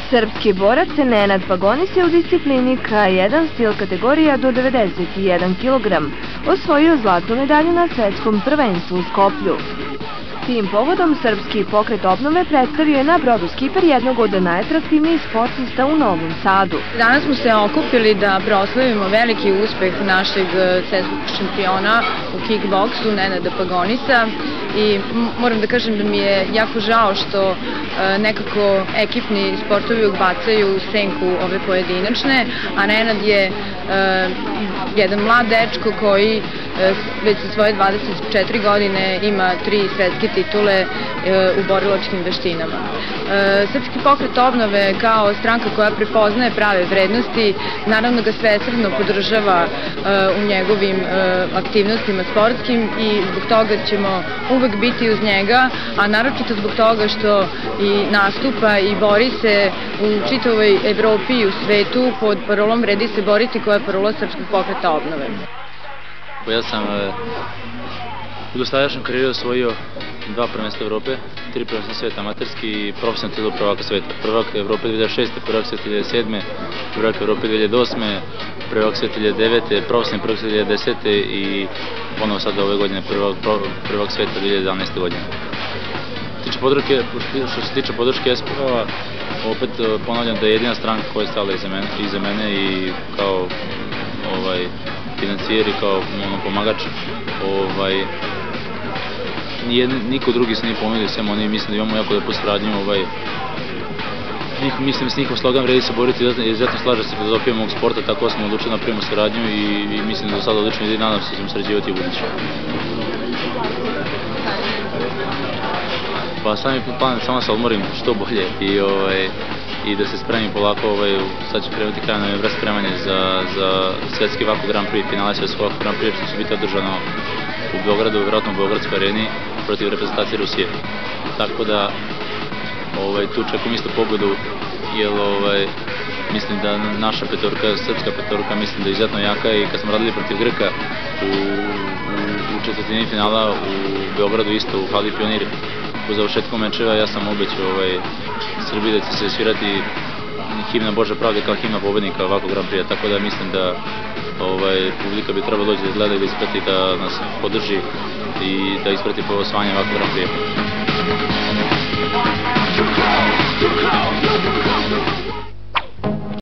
Srpski borac Nenad Pagonis je u disciplini K1 stil kategorija do 91 kg osvojio zlatnu medalju na svetskom prvenstvu u Skoplju. Tim povodom Srpski pokret obnove predstavio je na brodu skiper jednog od najatraktivnijih sportista u Novom Sadu. Danas smo se okupili da proslavimo veliki uspeh našeg svetskog šampiona u kickboksu Nenada Pagonisa i moram da kažem da mi je jako žao što nekako ekipni sportovi ubacaju u senku ove pojedinačne, a Nenad je jedan mlad dečko koji već sa svoje 24 godine ima 3 svetske titule u borilačkim veštinama. Srpski pokret obnove kao stranka koja prepoznaje prave vrednosti, naravno ga svesrdno podržava u njegovim aktivnostima sportskim i zbog toga ćemo uvek biti uz njega, a naročito zbog toga što i nastupa i bori se u čitavoj Evropi i u svetu pod parolom "Vredi se boriti", koja je parola Srpskog pokreta obnove. Ja sam u dosadašnjoj karijeri osvojio 2 prvenstva Evrope, 3 prvenstva sveta amaterski i profesionalni titul prvaka sveta. Prvak Evrope 2006, prvak sveta 2007, prvak Evrope 2008, prvak sveta 2009, profesionalni prvak sveta 2010 i ponovo sad ove godine prvak sveta 2011. godine. Što se tiče podrške SPO-a, opet ponavljam da je jedina stranka koja je stala iza mene i kao financijer i kao pomagač. Niko drugi se nije pomenuo, sem oni, mislim da imamo jako lepu saradnju. Mislim da s njihov slogan "Vredi se boriti" izuzetno slaže se filozofijom ovog sporta, tako smo odlučili da napravimo saradnju i mislim da do sada odlično ide i nadam se da ćemo sarađivati u buduće. Pa sami plan je samo da se odmorim što bolje i da se spremim polako. Sad će krenuti kraj novembra spremanje za svetski Vaco Grand Prix, finale svetskog Vaco Grand Prix, što će biti održano u Beogradu, vjerojatno u Beogradskoj areni protiv reprezentacije Rusije. Tako da tu čekam isto pobedu, jer mislim da naša petorka, srpska petorka, mislim da je izuzetno jaka i kad smo radili protiv Grka u četvrtini finala u Beogradu isto u hali Pionir, po završetku mečeva ja sam obećao Srbiji da će se svirati himna Bože pravde kao himna pobednika Vaco Grand Prix, tako da mislim da publika bi trebalo doći da gleda i da isprati, da nas podrži i da isprati po osvajanje Vaco Grand Prix.